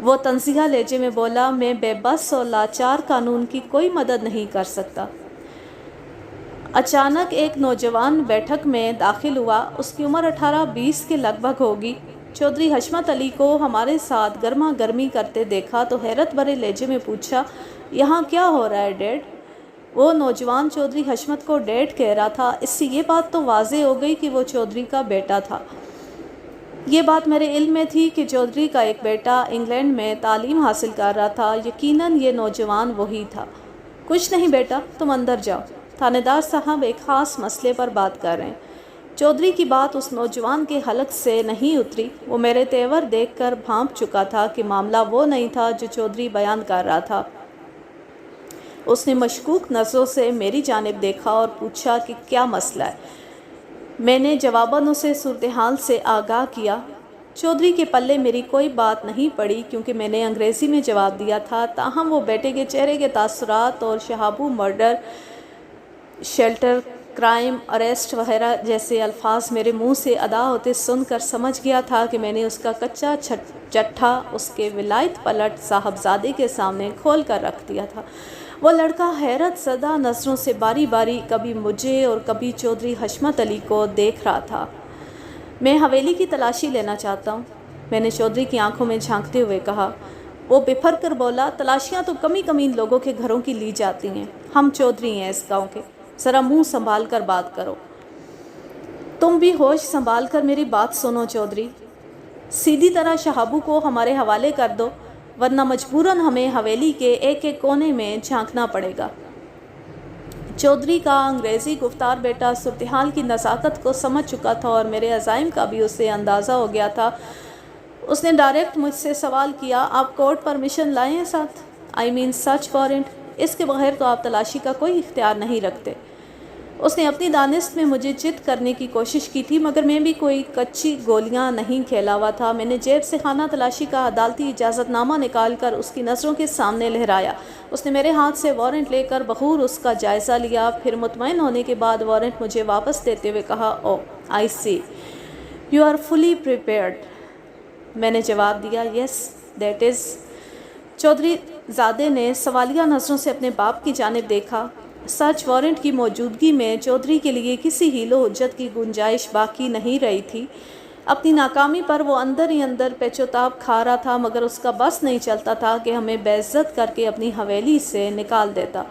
وہ تنزیہ لہجے میں بولا، میں بے بس اور لاچار قانون کی کوئی مدد نہیں کر سکتا۔ اچانک ایک نوجوان بیٹھک میں داخل ہوا۔ اس کی عمر 18-20 کے لگ بھگ ہوگی۔ چودھری حشمت علی کو ہمارے ساتھ گرما گرمی کرتے دیکھا تو حیرت بھرے لہجے میں پوچھا، یہاں کیا ہو رہا ہے ڈیڈ؟ وہ نوجوان چودھری حشمت کو ڈیڈ کہہ رہا تھا۔ اس سے یہ بات تو واضح ہو گئی کہ وہ چودھری کا بیٹا تھا۔ یہ بات میرے علم میں تھی کہ چودھری کا ایک بیٹا انگلینڈ میں تعلیم حاصل کر رہا تھا۔ یقیناً یہ نوجوان وہی تھا۔ کچھ نہیں بیٹا، تم اندر جاؤ، تھانے دار صاحب ایک خاص مسئلے پر بات کر رہے ہیں۔ چودھری کی بات اس نوجوان کے حلق سے نہیں اتری۔ وہ میرے تیور دیکھ کر بھانپ چکا تھا کہ معاملہ وہ نہیں تھا جو چودھری بیان کر رہا تھا۔ اس نے مشکوک نظروں سے میری جانب دیکھا اور پوچھا کہ کیا مسئلہ ہے۔ میں نے جواباً اسے صورتحال سے آگاہ کیا۔ چودھری کے پلے میری کوئی بات نہیں پڑی کیونکہ میں نے انگریزی میں جواب دیا تھا، تاہم وہ بیٹے کے چہرے کے تاثرات اور شہابو مرڈر، شیلٹر، کرائم، اریسٹ وغیرہ جیسے الفاظ میرے منہ سے ادا ہوتے سن کر سمجھ گیا تھا کہ میں نے اس کا کچا چٹھا اس کے ولایت پلٹ صاحبزادے کے سامنے کھول کر رکھ دیا تھا۔ وہ لڑکا حیرت زدہ نظروں سے باری باری کبھی مجھے اور کبھی چودھری حشمت علی کو دیکھ رہا تھا۔ میں حویلی کی تلاشی لینا چاہتا ہوں، میں نے چودھری کی آنکھوں میں جھانکتے ہوئے کہا۔ وہ بپھر کر بولا، تلاشیاں تو کمی کمین لوگوں کے گھروں کی لی جاتی ہیں، ہم چودھری ہیں اس گاؤں کے، ذرا منہ سنبھال کر بات کرو۔ تم بھی ہوش سنبھال کر میری بات سنو چودھری، سیدھی طرح شہابو کو ہمارے حوالے کر دو، ورنہ مجبوراً ہمیں حویلی کے ایک ایک کونے میں جھانکنا پڑے گا۔ چودھری کا انگریزی گفتار بیٹا صورتحال کی نزاکت کو سمجھ چکا تھا اور میرے عزائم کا بھی اسے اندازہ ہو گیا تھا۔ اس نے ڈائریکٹ مجھ سے سوال کیا، آپ کورٹ پرمیشن لائے ہیں ساتھ؟ Search warrant? اس کے بغیر تو آپ تلاشی کا کوئی اختیار نہیں رکھتے۔ اس نے اپنی دانست میں مجھے چت کرنے کی کوشش کی تھی، مگر میں بھی کوئی کچی گولیاں نہیں کھیلا ہوا تھا۔ میں نے جیب سے خانہ تلاشی کا عدالتی اجازت نامہ نکال کر اس کی نظروں کے سامنے لہرایا۔ اس نے میرے ہاتھ سے وارنٹ لے کر بغور اس کا جائزہ لیا، پھر مطمئن ہونے کے بعد وارنٹ مجھے واپس دیتے ہوئے کہا، او آئی سی، یو آر فلی پریپیئرڈ۔ میں نے جواب دیا، یس دیٹ از۔ چودھری زادے نے سوالیہ نظروں سے اپنے باپ کی جانب دیکھا۔ سرچ وارنٹ کی موجودگی میں چودھری کے لیے کسی حیل و حجت کی گنجائش باقی نہیں رہی تھی۔ اپنی ناکامی پر وہ اندر ہی اندر پیچ و تاب کھا رہا تھا، مگر اس کا بس نہیں چلتا تھا کہ ہمیں بے عزت کر کے اپنی حویلی سے نکال دیتا۔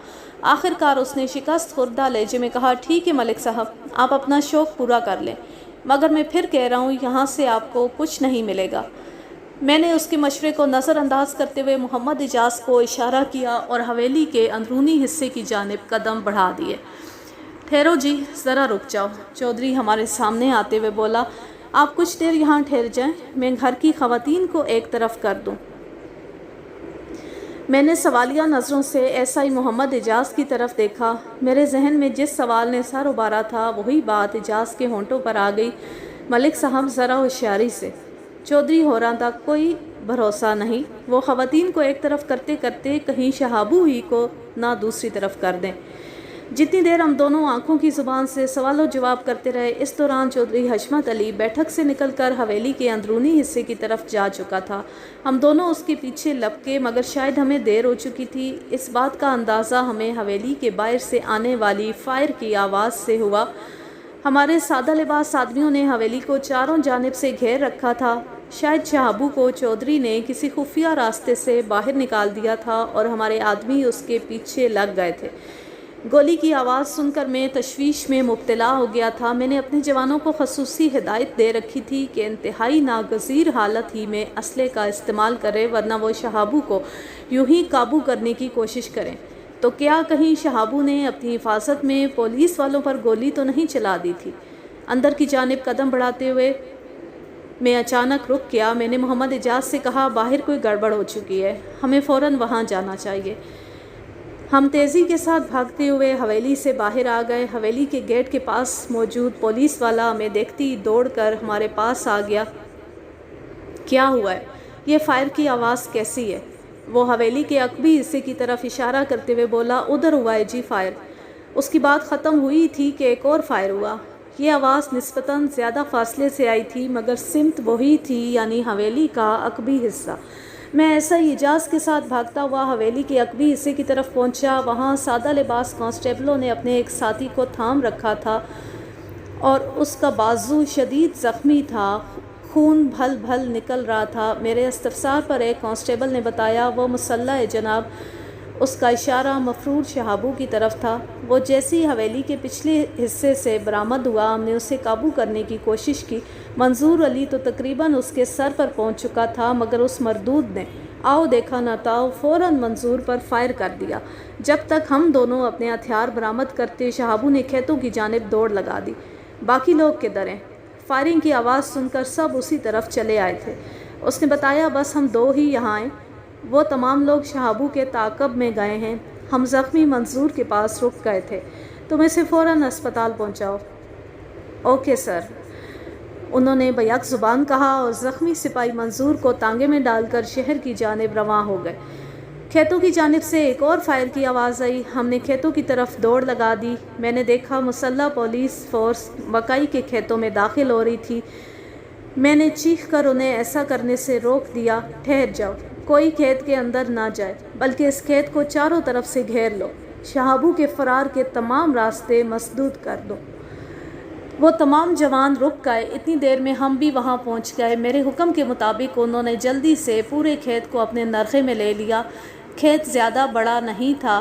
آخر کار اس نے شکست خوردہ لہجے میں کہا، ٹھیک ہے ملک صاحب، آپ اپنا شوق پورا کر لیں، مگر میں پھر کہہ رہا ہوں یہاں سے آپ کو کچھ نہیں ملے گا۔ میں نے اس کے مشورے کو نظر انداز کرتے ہوئے محمد اجاز کو اشارہ کیا اور حویلی کے اندرونی حصے کی جانب قدم بڑھا دیے۔ ٹھہرو جی، ذرا رک جاؤ، چودھری ہمارے سامنے آتے ہوئے بولا، آپ کچھ دیر یہاں ٹھہر جائیں، میں گھر کی خواتین کو ایک طرف کر دوں۔ میں نے سوالیہ نظروں سے ایسائی محمد اجاز کی طرف دیکھا۔ میرے ذہن میں جس سوال نے سر ابھارا تھا وہی بات اجاز کے ہونٹوں پر آ گئی، ملک صاحب ذرا ہوشیاری سے۔ چودھری ہو رہا تھا کوئی بھروسہ نہیں، وہ خواتین کو ایک طرف کرتے کرتے کہیں شہابو ہی کو نہ دوسری طرف کر دیں۔ جتنی دیر ہم دونوں آنکھوں کی زبان سے سوال و جواب کرتے رہے، اس دوران چودھری حشمت علی بیٹھک سے نکل کر حویلی کے اندرونی حصے کی طرف جا چکا تھا۔ ہم دونوں اس کے پیچھے لپکے، مگر شاید ہمیں دیر ہو چکی تھی۔ اس بات کا اندازہ ہمیں حویلی کے باہر سے آنے والی فائر کی آواز سے ہوا۔ ہمارے سادہ لباس آدمیوں نے حویلی کو چاروں جانب سے گھیر رکھا تھا۔ شاید شہابو کو چودھری نے کسی خفیہ راستے سے باہر نکال دیا تھا اور ہمارے آدمی اس کے پیچھے لگ گئے تھے۔ گولی کی آواز سن کر میں تشویش میں مبتلا ہو گیا تھا۔ میں نے اپنے جوانوں کو خصوصی ہدایت دے رکھی تھی کہ انتہائی ناگزیر حالت ہی میں اسلحے کا استعمال کرے، ورنہ وہ شہابو کو یوں ہی قابو کرنے کی کوشش کریں۔ تو کیا کہیں شہابو نے اپنی حفاظت میں پولیس والوں پر گولی تو نہیں چلا دی تھی؟ اندر کی جانب قدم بڑھاتے ہوئے میں اچانک رک گیا۔ میں نے محمد اجاز سے کہا، باہر کوئی گڑبڑ ہو چکی ہے، ہمیں فوراً وہاں جانا چاہیے۔ ہم تیزی کے ساتھ بھاگتے ہوئے حویلی سے باہر آ گئے۔ حویلی کے گیٹ کے پاس موجود پولیس والا ہمیں دیکھتی دوڑ کر ہمارے پاس آ گیا۔ کیا ہوا ہے؟ یہ فائر کی آواز کیسی ہے؟ وہ حویلی کے عقبی حصے کی طرف اشارہ کرتے ہوئے بولا، ادھر ہوا ہے جی فائر۔ اس کی بات ختم ہوئی تھی کہ ایک اور فائر ہوا۔ یہ آواز نسبتاً زیادہ فاصلے سے آئی تھی، مگر سمت وہی تھی، یعنی حویلی کا عقبی حصہ۔ میں ایسا ہی اجاز کے ساتھ بھاگتا ہوا حویلی کے عقبی حصے کی طرف پہنچا۔ وہاں سادہ لباس کانسٹیبلوں نے اپنے ایک ساتھی کو تھام رکھا تھا اور اس کا بازو شدید زخمی تھا، خون بھل بھل نکل رہا تھا۔ میرے استفسار پر ایک کانسٹیبل نے بتایا وہ مسلح ہے جناب۔ اس کا اشارہ مفرور شہابو کی طرف تھا۔ وہ جیسے ہی حویلی کے پچھلے حصے سے برآمد ہوا ہم نے اسے قابو کرنے کی کوشش کی۔ منظور علی تو تقریباً اس کے سر پر پہنچ چکا تھا مگر اس مردود نے آؤ دیکھا نہ تاؤ فوراً منظور پر فائر کر دیا۔ جب تک ہم دونوں اپنے ہتھیار برآمد کرتے شہابو نے کھیتوں کی جانب دوڑ لگا دی۔ باقی لوگ کدھر ہیں؟ فائرنگ کی آواز سن کر سب اسی طرف چلے آئے تھے۔ اس نے بتایا بس ہم دو ہی یہاں ہیں، وہ تمام لوگ شہابو کے تعاقب میں گئے ہیں۔ ہم زخمی منظور کے پاس رک گئے تھے، تم اسے فوراً اسپتال پہنچاؤ۔ اوکے سر، انہوں نے بیک زبان کہا اور زخمی سپاہی منظور کو تانگے میں ڈال کر شہر کی جانب رواں ہو گئے۔ کھیتوں کی جانب سے ایک اور فائر کی آواز آئی۔ ہم نے کھیتوں کی طرف دوڑ لگا دی۔ میں نے دیکھا مسلح پولیس فورس مکئی کے کھیتوں میں داخل ہو رہی تھی۔ میں نے چیخ کر انہیں ایسا کرنے سے روک دیا۔ ٹھہر جاؤ، کوئی کھیت کے اندر نہ جائے بلکہ اس کھیت کو چاروں طرف سے گھیر لو، شہابو کے فرار کے تمام راستے مسدود کر دو۔ وہ تمام جوان رک گئے۔ اتنی دیر میں ہم بھی وہاں پہنچ گئے۔ میرے حکم کے مطابق انہوں نے جلدی سے پورے کھیت کو اپنے نرخے میں لے لیا۔ کھیت زیادہ بڑا نہیں تھا۔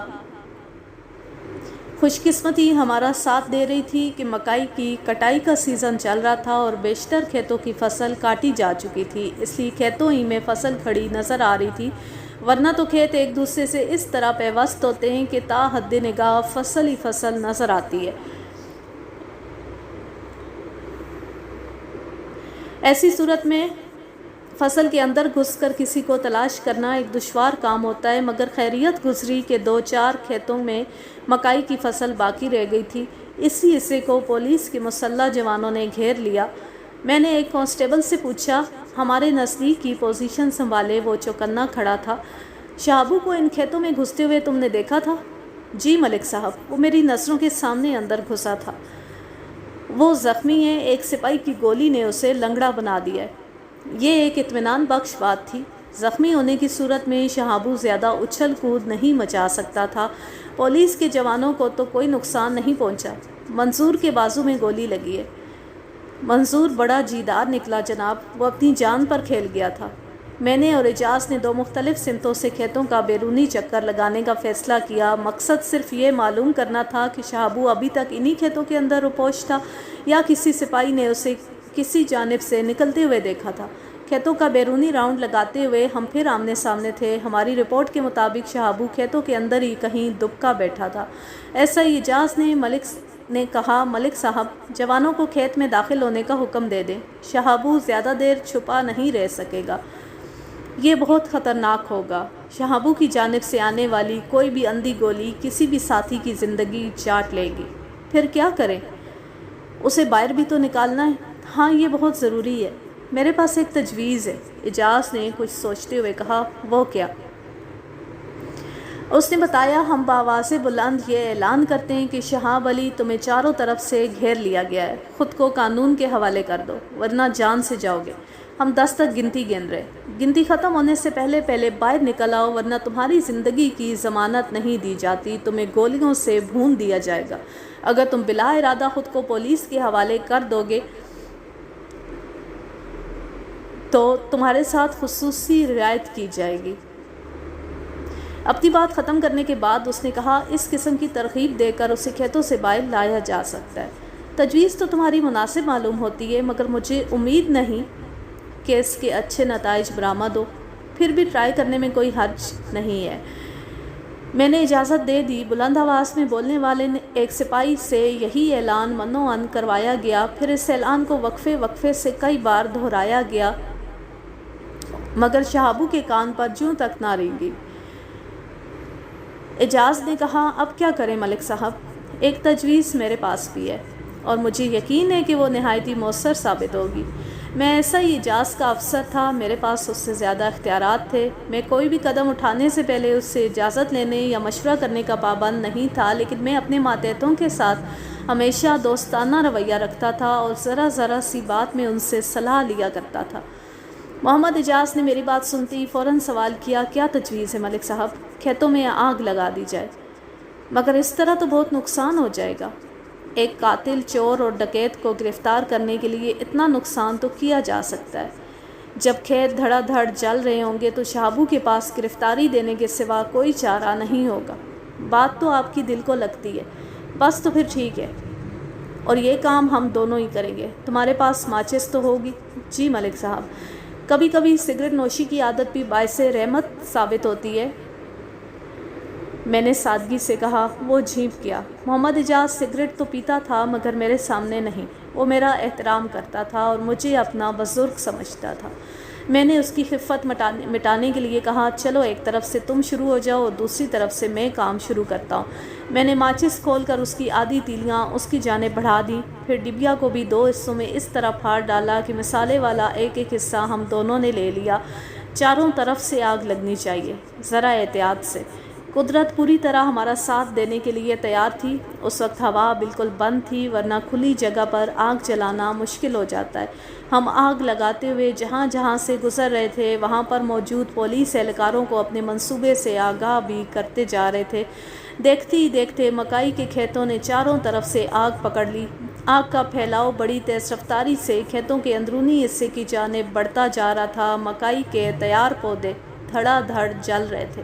خوش قسمتی ہمارا ساتھ دے رہی تھی کہ مکئی کی کٹائی کا سیزن چل رہا تھا اور بیشتر کھیتوں کی فصل کاٹی جا چکی تھی، اس لیے کھیتوں ہی میں فصل کھڑی نظر آ رہی تھی، ورنہ تو کھیت ایک دوسرے سے اس طرح پیوست ہوتے ہیں کہ تا حد نگاہ فصل ہی فصل نظر آتی ہے۔ ایسی صورت میں فصل کے اندر گھس کر کسی کو تلاش کرنا ایک دشوار کام ہوتا ہے، مگر خیریت گزری کہ 2-4 کھیتوں میں مکئی کی فصل باقی رہ گئی تھی۔ اسی حصے کو پولیس کے مسلح جوانوں نے گھیر لیا۔ میں نے ایک کانسٹیبل سے پوچھا، ہمارے نزدیک کی پوزیشن سنبھالے وہ چوکنا کھڑا تھا، شہابو کو ان کھیتوں میں گھستے ہوئے تم نے دیکھا تھا؟ جی ملک صاحب، وہ میری نظروں کے سامنے اندر گھسا تھا۔ وہ زخمی ہے، ایک سپاہی کی گولی نے اسے لنگڑا بنا دیا ہے۔ یہ ایک اطمینان بخش بات تھی۔ زخمی ہونے کی صورت میں شہابو زیادہ اچھل کود نہیں مچا سکتا تھا۔ پولیس کے جوانوں کو تو کوئی نقصان نہیں پہنچا۔ منظور کے بازو میں گولی لگی ہے۔ منظور بڑا جیدار نکلا جناب، وہ اپنی جان پر کھیل گیا تھا۔ میں نے اور اجاز نے 2 مختلف سمتوں سے کھیتوں کا بیرونی چکر لگانے کا فیصلہ کیا۔ مقصد صرف یہ معلوم کرنا تھا کہ شہابو ابھی تک انہی کھیتوں کے اندر رپوش تھا یا کسی سپاہی نے اسے کسی جانب سے نکلتے ہوئے دیکھا تھا۔ کھیتوں کا بیرونی راؤنڈ لگاتے ہوئے ہم پھر آمنے سامنے تھے۔ ہماری رپورٹ کے مطابق شہابو کھیتوں کے اندر ہی کہیں دبکا بیٹھا تھا۔ ایسا ہی اجاز نے کہا، ملک صاحب جوانوں کو کھیت میں داخل ہونے کا حکم دے دیں، شہابو زیادہ دیر چھپا نہیں رہ سکے گا، یہ بہت خطرناک ہوگا۔ شہابو کی جانب سے آنے والی کوئی بھی اندھی گولی کسی بھی ساتھی کی زندگی چاٹ لے گی۔ پھر کیا کریں؟ اسے باہر بھی تو نکالنا ہے۔ ہاں یہ بہت ضروری ہے، میرے پاس ایک تجویز ہے، اجاز نے کچھ سوچتے ہوئے کہا۔ وہ کیا؟ اس نے بتایا، ہم بآواز بلند یہ اعلان کرتے ہیں کہ شہاب علی تمہیں چاروں طرف سے گھیر لیا گیا ہے، خود کو قانون کے حوالے کر دو ورنہ جان سے جاؤ گے۔ ہم 10 تک گنتی گن رہے، گنتی ختم ہونے سے پہلے باہر نکل آؤ ورنہ تمہاری زندگی کی ضمانت نہیں دی جاتی، تمہیں گولیوں سے بھون دیا جائے گا۔ اگر تم بلا ارادہ خود کو پولیس کے حوالے کر دو گے تو تمہارے ساتھ خصوصی رعایت کی جائے گی۔ اپنی بات ختم کرنے کے بعد اس نے کہا، اس قسم کی ترغیب دے کر اسے کھیتوں سے باہر لایا جا سکتا ہے۔ تجویز تو تمہاری مناسب معلوم ہوتی ہے مگر مجھے امید نہیں کہ اس کے اچھے نتائج برآمد ہو، پھر بھی ٹرائی کرنے میں کوئی حرج نہیں ہے۔ میں نے اجازت دے دی۔ بلند آواز میں بولنے والے نے ایک سپاہی سے یہی اعلان منوعن کروایا گیا، پھر اس اعلان کو وقفے سے کئی بار دہرایا گیا مگر شہابو کے کان پر جوں تک نہ رینگی۔ اجاز نے کہا، اب کیا کریں ملک صاحب؟ ایک تجویز میرے پاس بھی ہے اور مجھے یقین ہے کہ وہ نہایت ہی مؤثر ثابت ہوگی۔ میں ایسا ہی اجاز کا افسر تھا، میرے پاس اس سے زیادہ اختیارات تھے، میں کوئی بھی قدم اٹھانے سے پہلے اس سے اجازت لینے یا مشورہ کرنے کا پابند نہیں تھا، لیکن میں اپنے ماتحتوں کے ساتھ ہمیشہ دوستانہ رویہ رکھتا تھا اور ذرا سی بات میں ان سے صلاح لیا کرتا تھا۔ محمد اجاز نے میری بات سنتے ہی فوراً سوال کیا، کیا تجویز ہے ملک صاحب؟ کھیتوں میں آگ لگا دی جائے، مگر اس طرح تو بہت نقصان ہو جائے گا۔ ایک قاتل، چور اور ڈکیت کو گرفتار کرنے کے لیے اتنا نقصان تو کیا جا سکتا ہے۔ جب کھیت دھڑا دھڑ جل رہے ہوں گے تو شہابو کے پاس گرفتاری دینے کے سوا کوئی چارہ نہیں ہوگا۔ بات تو آپ کی دل کو لگتی ہے، بس تو پھر ٹھیک ہے، اور یہ کام ہم دونوں ہی کریں گے۔ تمہارے پاس ماچس تو ہوگی؟ جی ملک صاحب، کبھی کبھی سگریٹ نوشی کی عادت بھی باعث رحمت ثابت ہوتی ہے، میں نے سادگی سے کہا۔ وہ جھینپ گیا۔ محمد اجاز سگریٹ تو پیتا تھا مگر میرے سامنے نہیں۔ وہ میرا احترام کرتا تھا اور مجھے اپنا بزرگ سمجھتا تھا۔ میں نے اس کی خفت مٹانے کے لیے کہا، چلو ایک طرف سے تم شروع ہو جاؤ اور دوسری طرف سے میں کام شروع کرتا ہوں۔ میں نے ماچس کھول کر اس کی آدھی تیلیاں اس کی جانب بڑھا دیں، پھر ڈبیا کو بھی 2 حصوں میں اس طرح پھاڑ ڈالا کہ مسالے والا ایک ایک حصہ ہم دونوں نے لے لیا۔ چاروں طرف سے آگ لگنی چاہیے، ذرا احتیاط سے۔ قدرت پوری طرح ہمارا ساتھ دینے کے لیے تیار تھی۔ اس وقت ہوا بالکل بند تھی، ورنہ کھلی جگہ پر آگ جلانا مشکل ہو جاتا ہے۔ ہم آگ لگاتے ہوئے جہاں جہاں سے گزر رہے تھے وہاں پر موجود پولیس اہلکاروں کو اپنے منصوبے سے آگاہ بھی کرتے جا رہے تھے۔ دیکھتے ہی دیکھتے مکئی کے کھیتوں نے چاروں طرف سے آگ پکڑ لی۔ آگ کا پھیلاؤ بڑی تیز رفتاری سے کھیتوں کے اندرونی حصے کی جانب بڑھتا جا رہا تھا۔ مکئی کے تیار پودے دھڑا دھڑ جل رہے تھے۔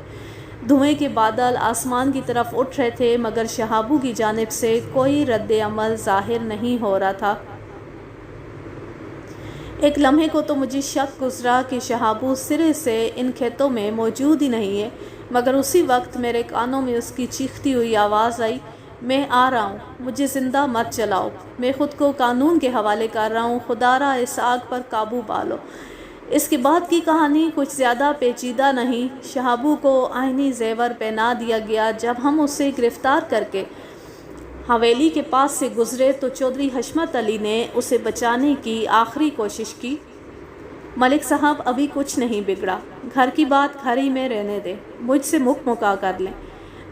دھوئیں کے بادل آسمان کی طرف اٹھ رہے تھے مگر شہابو کی جانب سے کوئی رد عمل ظاہر نہیں ہو رہا تھا۔ ایک لمحے کو تو مجھے شک گزرا کہ شہابو سرے سے ان کھیتوں میں موجود ہی نہیں ہے، مگر اسی وقت میرے کانوں میں اس کی چیختی ہوئی آواز آئی، میں آ رہا ہوں، مجھے زندہ مت جلاؤ، میں خود کو قانون کے حوالے کر رہا ہوں، خدا را اس آگ پر قابو پالو۔ اس کے بعد کی کہانی کچھ زیادہ پیچیدہ نہیں۔ شہابو کو آئینی زیور پہنا دیا گیا۔ جب ہم اسے گرفتار کر کے حویلی کے پاس سے گزرے تو چودھری حشمت علی نے اسے بچانے کی آخری کوشش کی۔ ملک صاحب ابھی کچھ نہیں بگڑا، گھر کی بات گھر ہی میں رہنے دیں، مجھ سے مکا کر لیں۔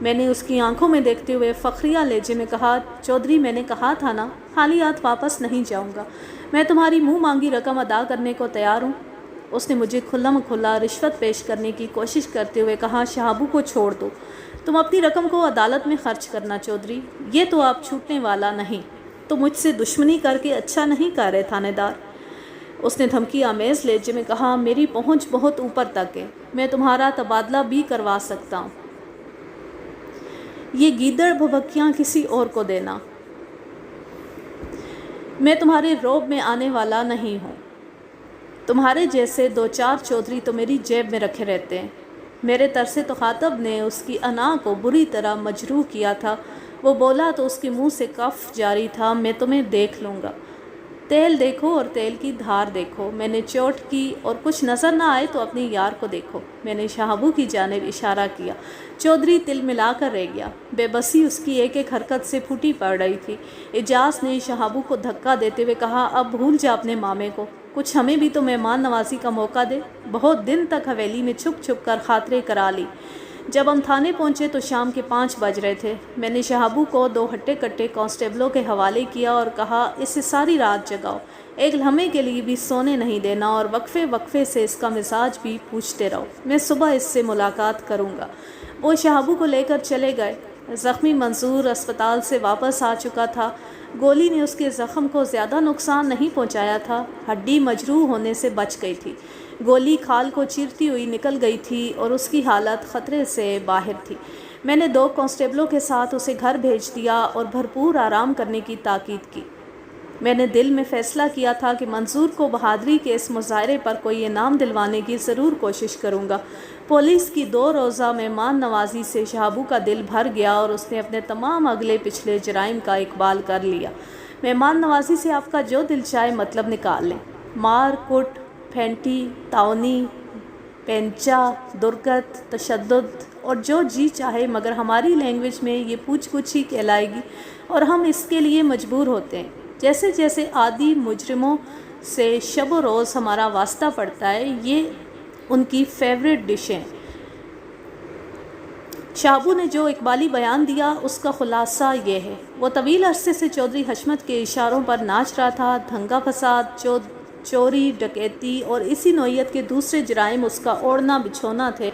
میں نے اس کی آنکھوں میں دیکھتے ہوئے فخریہ لہجے میں کہا، چودھری میں نے کہا تھا نا، خالی ہاتھ واپس نہیں جاؤں گا، میں تمہاری منہ مانگی رقم ادا کرنے کو تیار ہوں۔ اس نے مجھے کھلا کھلا رشوت پیش کرنے کی کوشش کرتے ہوئے کہا، شہابو کو چھوڑ دو، تم اپنی رقم کو عدالت میں خرچ کرنا چودھری، یہ تو آپ چھوٹنے والا نہیں، تو مجھ سے دشمنی کر کے اچھا نہیں کر رہے تھانے دار۔ اس نے دھمکی آمیز لہجے میں کہا، میری پہنچ بہت اوپر تک ہے، میں تمہارا تبادلہ بھی کروا سکتا ہوں، یہ گیدڑ بھبکیاں کسی اور کو دینا، میں تمہارے روب میں آنے والا نہیں ہوں۔ تمہارے جیسے 2-4 چودھری تو میری جیب میں رکھے رہتے ہیں۔ میرے طرز تخاطب نے اس کی انا کو بری طرح مجروح کیا تھا۔ وہ بولا تو اس کے منہ سے کف جاری تھا، میں تمہیں دیکھ لوں گا، تیل دیکھو اور تیل کی دھار دیکھو۔ میں نے چوٹ کی، اور کچھ نظر نہ آئے تو اپنے یار کو دیکھو۔ میں نے شہابو کی جانب اشارہ کیا۔ چودھری تل ملا کر رہ گیا، بے بسی اس کی ایک ایک حرکت سے پھوٹی پڑ رہی تھی۔ اجاز نے شہابو کو دھکا دیتے ہوئے کہا، اب بھول جا اپنے مامے کو، کچھ ہمیں بھی تو مہمان نوازی کا موقع دے۔ بہت دن تک حویلی میں چھپ چھپ کر خاطرے کرا لی۔ جب ہم تھانے پہنچے تو شام کے 5 بج رہے تھے۔ میں نے شہابو کو 2 ہٹے کٹے کانسٹیبلوں کے حوالے کیا اور کہا، اسے ساری رات جگاؤ، ایک لمحے کے لیے بھی سونے نہیں دینا، اور وقفے وقفے سے اس کا مزاج بھی پوچھتے رہو، میں صبح اس سے ملاقات کروں گا۔ وہ شہابو کو لے کر چلے گئے۔ زخمی منظور اسپتال سے واپس آ چکا تھا۔ گولی نے اس کے زخم کو زیادہ نقصان نہیں پہنچایا تھا، ہڈی مجروح ہونے سے بچ گئی تھی۔ گولی کھال کو چیرتی ہوئی نکل گئی تھی اور اس کی حالت خطرے سے باہر تھی۔ میں نے 2 کانسٹیبلوں کے ساتھ اسے گھر بھیج دیا اور بھرپور آرام کرنے کی تاکید کی۔ میں نے دل میں فیصلہ کیا تھا کہ منظور کو بہادری کے اس مظاہرے پر کوئی انعام دلوانے کی ضرور کوشش کروں گا۔ پولیس کی 2 روزہ مہمان نوازی سے شہابو کا دل بھر گیا اور اس نے اپنے تمام اگلے پچھلے جرائم کا اقبال کر لیا۔ مہمان نوازی سے آپ کا جو دل چاہے مطلب نکال لیں، مار کٹ، پھینٹی، تعاونی، پینچا، درگت، تشدد اور جو جی چاہے، مگر ہماری لینگویج میں یہ پوچھ گچھ ہی کہلائے گی، اور ہم اس کے لیے مجبور ہوتے ہیں۔ جیسے جیسے عادی مجرموں سے شب و روز ہمارا واسطہ پڑتا ہے، یہ ان کی فیوریٹ ڈش ہیں۔ شہابو نے جو اقبالی بیان دیا اس کا خلاصہ یہ ہے۔ وہ طویل عرصے سے چودھری حشمت کے اشاروں پر ناچ رہا تھا۔ دھنگا فساد چوری، ڈکیتی اور اسی نوعیت کے دوسرے جرائم اس کا اوڑھنا بچھونا تھے۔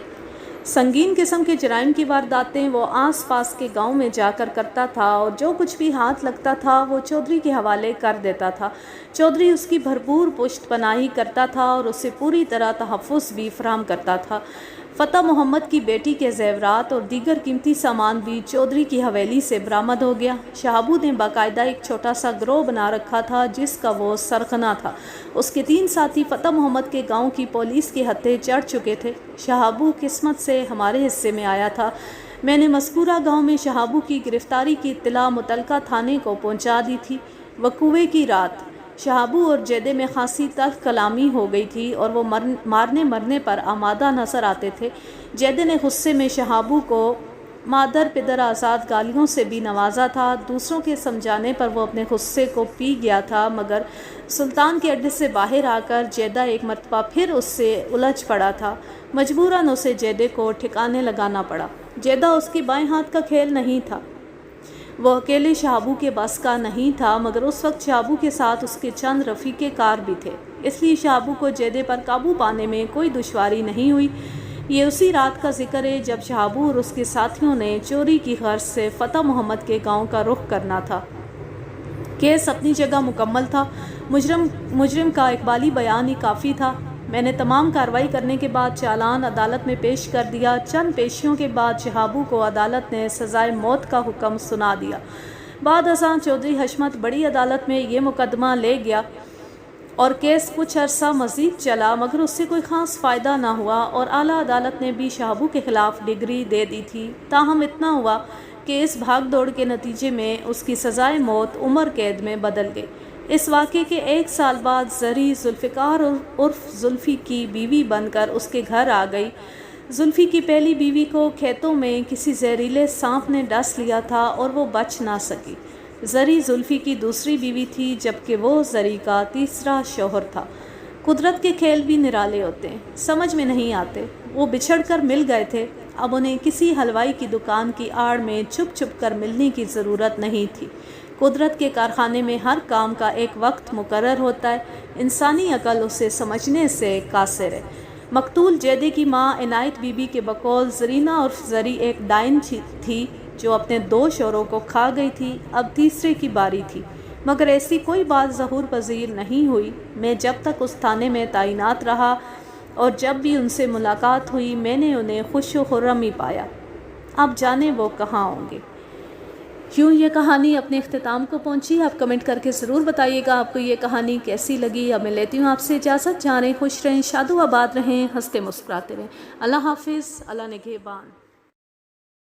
سنگین قسم کے جرائم کی وارداتیں وہ آس پاس کے گاؤں میں جا کر کرتا تھا اور جو کچھ بھی ہاتھ لگتا تھا وہ چودھری کے حوالے کر دیتا تھا۔ چودھری اس کی بھرپور پشت پناہی کرتا تھا اور اسے پوری طرح تحفظ بھی فراہم کرتا تھا۔ فتح محمد کی بیٹی کے زیورات اور دیگر قیمتی سامان بھی چودھری کی حویلی سے برآمد ہو گیا۔ شہابو نے باقاعدہ ایک چھوٹا سا گروہ بنا رکھا تھا جس کا وہ سرغنہ تھا۔ اس کے 3 ساتھی فتح محمد کے گاؤں کی پولیس کے ہتھے چڑھ چکے تھے۔ شہابو قسمت سے ہمارے حصے میں آیا تھا۔ میں نے مذکورہ گاؤں میں شہابو کی گرفتاری کی اطلاع متعلقہ تھانے کو پہنچا دی تھی۔ وقوعے کی رات شہابو اور جیدے میں خاصی تلخ کلامی ہو گئی تھی اور وہ مارنے مرنے پر آمادہ نظر آتے تھے۔ جیدے نے غصے میں شہابو کو مادر پدر آزاد گالیوں سے بھی نوازا تھا۔ دوسروں کے سمجھانے پر وہ اپنے غصے کو پی گیا تھا، مگر سلطان کے اڈے سے باہر آ کر جیدہ ایک مرتبہ پھر اس سے الجھ پڑا تھا۔ مجبوراً اسے جیدے کو ٹھکانے لگانا پڑا۔ جیدہ اس کے بائیں ہاتھ کا کھیل نہیں تھا۔ وہ اکیلے شہابو کے بس کا نہیں تھا، مگر اس وقت شہابو کے ساتھ اس کے چند رفیق کار بھی تھے، اس لیے شہابو کو جیدے پر قابو پانے میں کوئی دشواری نہیں ہوئی۔ یہ اسی رات کا ذکر ہے جب شہابو اور اس کے ساتھیوں نے چوری کی غرض سے فتح محمد کے گاؤں کا رخ کرنا تھا۔ کیس اپنی جگہ مکمل تھا۔ مجرم کا اقبالی بیان ہی کافی تھا۔ میں نے تمام کارروائی کرنے کے بعد چالان عدالت میں پیش کر دیا۔ چند پیشیوں کے بعد شہابو کو عدالت نے سزائے موت کا حکم سنا دیا۔ بعد ازاں چودھری حشمت بڑی عدالت میں یہ مقدمہ لے گیا اور کیس کچھ عرصہ مزید چلا، مگر اس سے کوئی خاص فائدہ نہ ہوا اور اعلیٰ عدالت نے بھی شہابو کے خلاف ڈگری دے دی تھی۔ تاہم اتنا ہوا کہ اس بھاگ دوڑ کے نتیجے میں اس کی سزائے موت عمر قید میں بدل گئی۔ اس واقعے کے 1 سال بعد زری ذوالفقار عرف زلفی کی بیوی بن کر اس کے گھر آ گئی۔ زلفی کی پہلی بیوی کو کھیتوں میں کسی زہریلے سانپ نے ڈس لیا تھا اور وہ بچ نہ سکی۔ زری زلفی کی دوسری بیوی تھی، جبکہ وہ زری کا تیسرا شوہر تھا۔ قدرت کے کھیل بھی نرالے ہوتے ہیں، سمجھ میں نہیں آتے۔ وہ بچھڑ کر مل گئے تھے، اب انہیں کسی حلوائی کی دکان کی آڑ میں چھپ چھپ کر ملنے کی ضرورت نہیں تھی۔ قدرت کے کارخانے میں ہر کام کا ایک وقت مقرر ہوتا ہے، انسانی عقل اسے سمجھنے سے قاصر ہے۔ مقتول جیدے کی ماں عنایت بی بی کے بقول زرینہ عرف زری ایک ڈائن تھی جو اپنے 2 شوہروں کو کھا گئی تھی، اب تیسرے کی باری تھی، مگر ایسی کوئی بات ظہور پذیر نہیں ہوئی۔ میں جب تک اس تھانے میں تعینات رہا اور جب بھی ان سے ملاقات ہوئی میں نے انہیں خوش و خرم ہی پایا۔ اب جانے وہ کہاں ہوں گے۔ یوں یہ کہانی اپنے اختتام کو پہنچی۔ آپ کمنٹ کر کے ضرور بتائیے گا آپ کو یہ کہانی کیسی لگی۔ اب میں لیتی ہوں آپ سے اجازت، جانے خوش رہیں، شاد و آباد رہیں، ہنستے مسکراتے رہیں۔ اللہ حافظ، اللہ نگہبان۔